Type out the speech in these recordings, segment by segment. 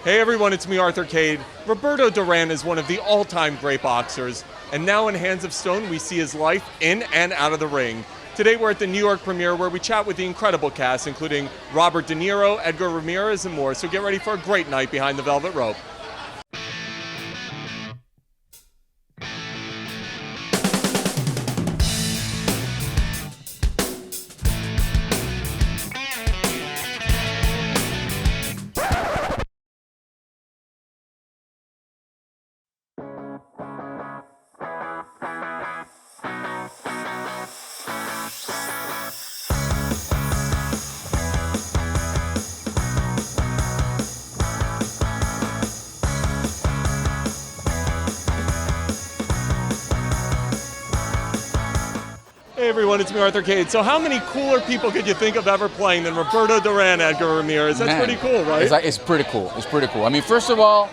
Hey everyone, it's me, Arthur Kade. Roberto Durán is one of the all-time great boxers, and now in Hands of Stone, we see his life in and out of the ring. Today we're at the New York premiere where we chat with the incredible cast, including Robert De Niro, Edgar Ramírez, and more, so get ready for a great night behind the velvet rope. Hey everyone, it's me, Arthur Kade. So how many cooler people could you think of ever playing than Roberto Durán, Edgar Ramírez? That's pretty cool, right? It's pretty cool. It's pretty cool. I mean, first of all,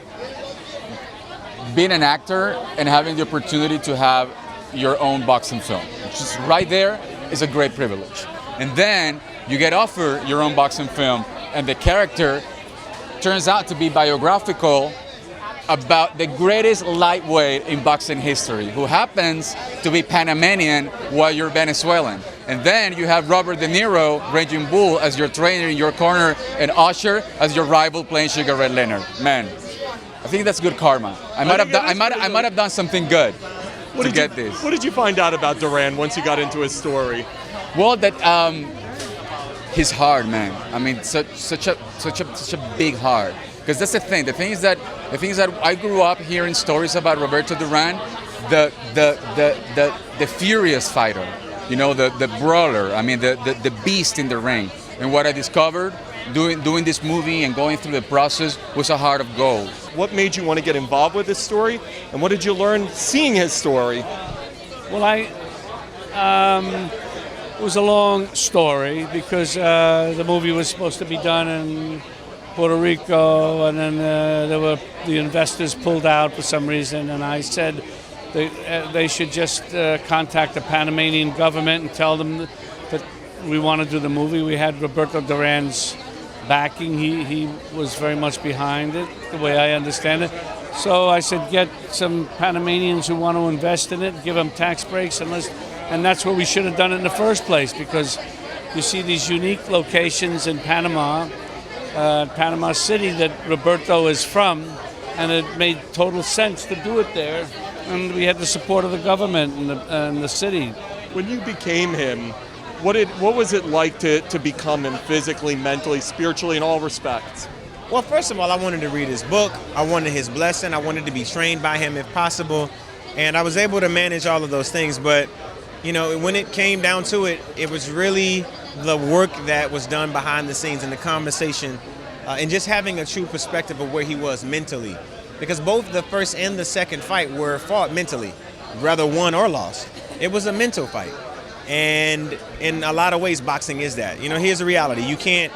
being an actor and having the opportunity to have your own boxing film, just right there is a great privilege. And then you get offered your own boxing film, and the character turns out to be biographical about the greatest lightweight in boxing history, who happens to be Panamanian while you're Venezuelan. And then you have Robert De Niro, Raging Bull, as your trainer in your corner, and Usher as your rival playing Sugar Ray Leonard. Man, I think that's good karma. I might have done something good to get this. What did you find out about Durán once you got into his story? Well, that he's hard, man. I mean, such a big heart. Because that's the thing. The thing is that I grew up hearing stories about Roberto Durán, the furious fighter, you know, the brawler. I mean, the beast in the ring. And what I discovered doing this movie and going through the process was a heart of gold. What made you want to get involved with this story, and what did you learn seeing his story? Well, it was a long story because the movie was supposed to be done in Puerto Rico, and then the investors pulled out for some reason, and I said they should just contact the Panamanian government and tell them that we want to do the movie. We had Roberto Durán's backing. He was very much behind it, the way I understand it. So I said, get some Panamanians who want to invest in it, give them tax breaks, and that's what we should have done it in the first place, because you see these unique locations in Panama City that Roberto is from, and it made total sense to do it there. And we had the support of the government and the city. When you became him, what was it like to become him physically, mentally, spiritually, in all respects? Well, first of all, I wanted to read his book. I wanted his blessing. I wanted to be trained by him if possible. And I was able to manage all of those things. But, you know, when it came down to it, it was really the work that was done behind the scenes and the conversation and just having a true perspective of where he was mentally. Because both the first and the second fight were fought mentally, whether won or lost. It was a mental fight. And in a lot of ways, boxing is that. You know, here's the reality. You can't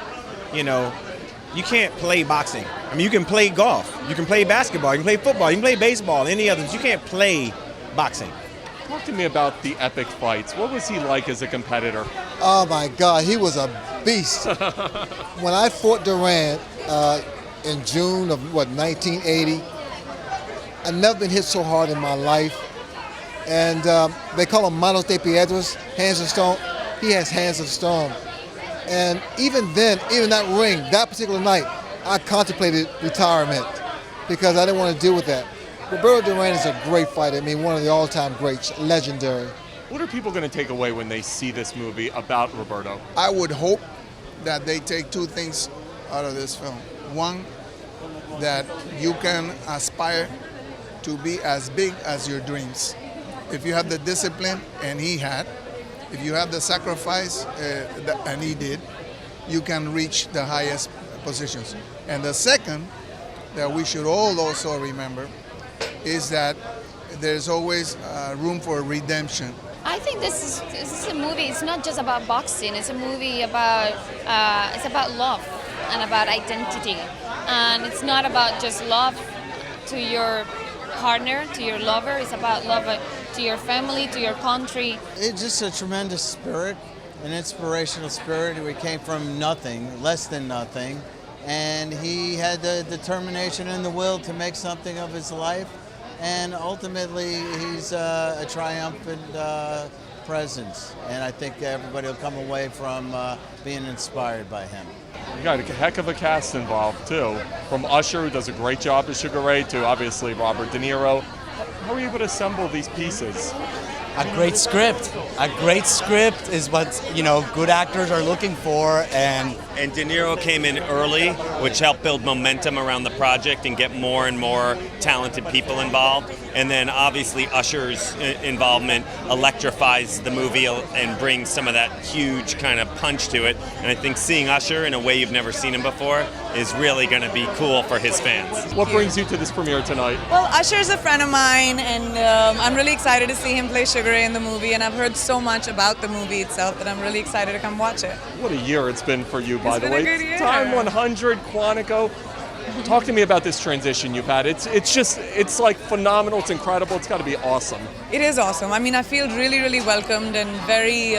play boxing. I mean, you can play golf, you can play basketball, you can play football, you can play baseball, any others. You can't play boxing. Talk to me about the epic fights. What was he like as a competitor? Oh my God, he was a beast. When I fought Duran in June of 1980, I've never been hit so hard in my life. And they call him Manos de Piedras, hands of stone. He has hands of stone. And even then, even that ring, that particular night, I contemplated retirement because I didn't want to deal with that. Roberto Durán is a great fighter. I mean, one of the all-time greats, legendary. What are people going to take away when they see this movie about Roberto? I would hope that they take two things out of this film. One, that you can aspire to be as big as your dreams. If you have the discipline, and he had, if you have the sacrifice, and he did, you can reach the highest positions. And the second, that we should all also remember, is that there's always room for redemption. I think this is a movie. It's not just about boxing. It's a movie about love and about identity, and it's not about just love to your partner, to your lover. It's about love to your family, to your country. It's just a tremendous spirit, an inspirational spirit. We came from nothing, less than nothing, and he had the determination and the will to make something of his life, and ultimately he's a triumphant presence, and I think everybody will come away from being inspired by him. You got a heck of a cast involved too, from Usher, who does a great job as Sugar Ray, to obviously Robert De Niro. How were you able to assemble these pieces? A great script. A great script is what, you know, good actors are looking for, and De Niro came in early, which helped build momentum around the project and get more and more talented people involved. And then obviously Usher's involvement electrifies the movie and brings some of that huge kind of punch to it. And I think seeing Usher in a way you've never seen him before is really going to be cool for his fans. What brings you to this premiere tonight? Well, Usher's a friend of mine, and I'm really excited to see him play Sugar Ray in the movie, and I've heard so much about the movie itself that I'm really excited to come watch it. What a year it's been for you, by the way. It's been a good year. Time 100, Quantico. Talk to me about this transition you've had. It's like phenomenal. It's incredible. It's got to be awesome. It is awesome. I mean, I feel really, really welcomed and very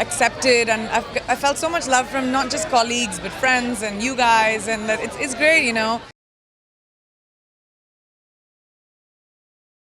accepted, and I felt so much love from not just colleagues but friends and you guys, and that it's great, you know.